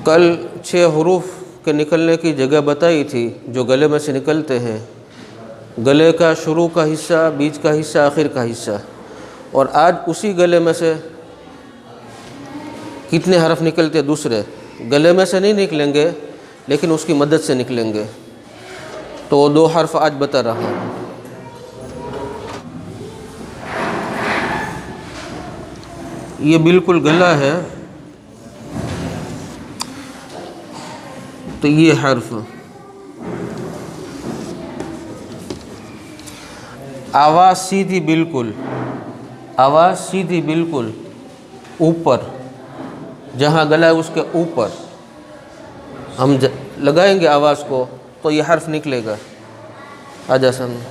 कल 6 हरूफ के निकलने की जगह बताई थी जो गले में से निकलते हैं, गले का शुरू का हिस्सा, बीच का हिस्सा, आखिर का हिस्सा। और आज उसी गले में से कितने हरफ निकलते दूसरे गले में से नहीं निकलेंगे, लेकिन उसकी मदद से निकलेंगे। तो 2 हर्फ आज बता रहा हूँ। ये बिल्कुल गला है, तो ये हर्फ आवाज़ सीधी बिल्कुल, आवाज़ सीधी बिल्कुल ऊपर, जहाँ गला है उसके ऊपर हम लगाएंगे आवाज़ को तो ये हर्फ निकलेगा। आजा सामने।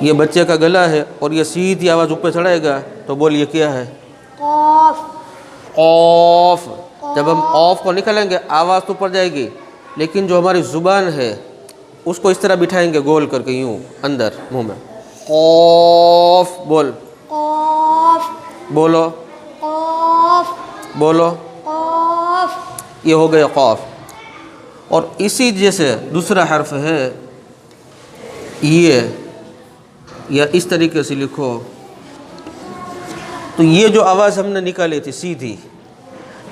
ये बच्चे का गला है और ये सीधी आवाज़ ऊपर चढ़ाएगा तो बोलिए क्या है? कौफ। कौफ। जब हम कौफ को निकालेंगे आवाज़ तो ऊपर जाएगी, लेकिन जो हमारी ज़ुबान है उसको इस तरह बिठाएंगे गोल करके, यूँ अंदर मुंह में। कौफ बोल, कौफ। बोलो, कौफ। बोलो। कौफ। ये हो गया कौफ। और इसी जैसे दूसरा हर्फ है ये, या इस तरीके से लिखो। तो ये जो आवाज़ हमने निकाली थी सीधी,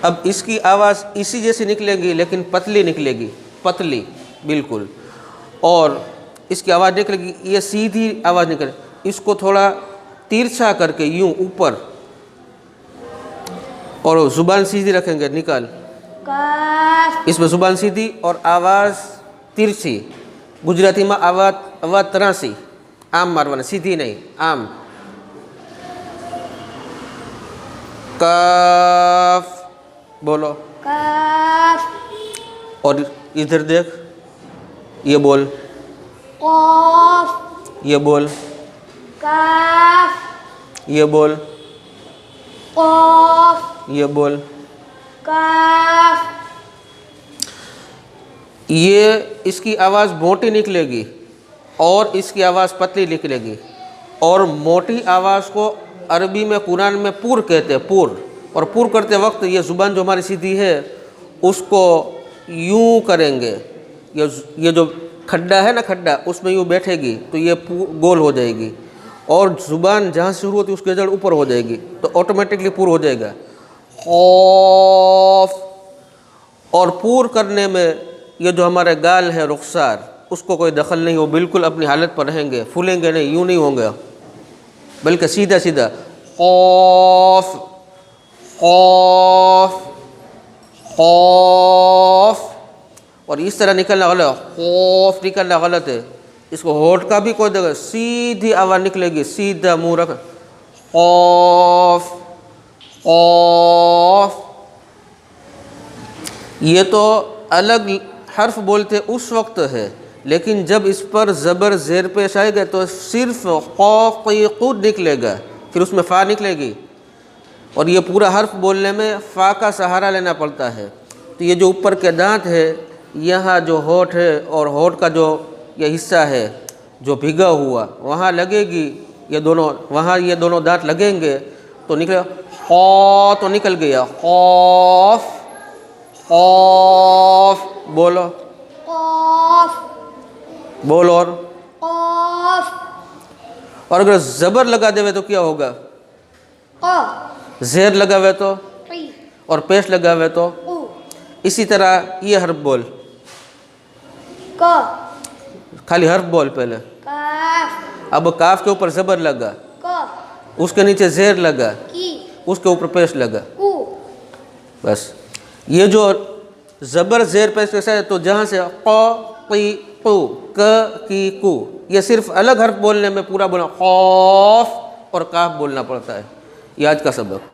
अब इसकी आवाज़ इसी जैसी निकलेगी, लेकिन पतली निकलेगी, पतली बिल्कुल। और इसकी आवाज़ निकलेगी, ये सीधी आवाज़ निकले। इसको थोड़ा तिरछा करके यूं ऊपर, और ज़ुबान सीधी रखेंगे, निकाल। काफ। इसमें ज़ुबान सीधी और आवाज़ तिरछी। गुजराती में आवाज़ तरासी, आम मारवाना, सीधी नहीं, आम। काफ बोलो। काफ। और इधर देख, ये बोल, कौफ। ये बोल, काफ। ये बोल, कौफ। ये बोल। काफ। ये इसकी आवाज़ मोटी निकलेगी और इसकी आवाज़ पतली निकलेगी। और मोटी आवाज़ को अरबी में कुरान में पुर कहते हैं, पुर। और पुर करते वक्त ये ज़ुबान जो हमारी सीधी है उसको यूं करेंगे, ये जो खड्डा है ना, खड्डा, उसमें यूं बैठेगी तो ये गोल हो जाएगी। और ज़ुबान जहाँ से शुरू होती है उसकी जड़ ऊपर हो जाएगी, तो ऑटोमेटिकली पुर हो जाएगा। खौफ। और पूर करने में ये जो हमारे गाल है रुखसार, उसको कोई दखल नहीं, वो बिल्कुल अपनी हालत पर रहेंगे, फूलेंगे नहीं, यूँ नहीं होंगे, बल्कि सीधा सीधा खौफ, खौफ, खौफ। और इस तरह निकलना गलत है, खौफ निकलना गलत है। इसको होठ का भी कोई जगह सीधी आवाज़ निकलेगी, सीधा मुँह रख, खौफ, खौफ। ये तो अलग हर्फ बोलते उस वक्त है, लेकिन जब इस पर ज़बर ज़ेर पेश आएगा तो सिर्फ खौफ खुद निकलेगा, फिर उसमें फ़ा निकलेगी। और ये पूरा हर्फ बोलने में फ़ा का सहारा लेना पड़ता है। तो ये जो ऊपर के दांत है, यहाँ जो होठ है और होठ का जो ये हिस्सा है जो भिगा हुआ, वहाँ लगेगी ये दोनों, वहाँ ये दोनों दांत लगेंगे तो निकले खौ, तो निकल गया खौफ, खौफ। बोलो, कौफ। बोलो। कौफ। और अगर ज़बर लगा देवे तो क्या होगा? क़। ज़ेर लगावे तो, क़ी। और पेश लगावे तो। क़ू। इसी तरह ये हर्फ बोल, क। खाली हर्फ बोल पहले। काफ। अब काफ के ऊपर ज़बर लगा, क। उसके नीचे ज़ेर लगा, की। उसके ऊपर पेश लगा, कू। बस। ये जो ज़बर ज़ेर पेश कैसा है, तो जहाँ से क़ क़ी क़ू, क की कू, ये सिर्फ अलग हर्फ बोलने में पूरा बोलना, खौफ और काफ बोलना पड़ता है। ये आज का सबक।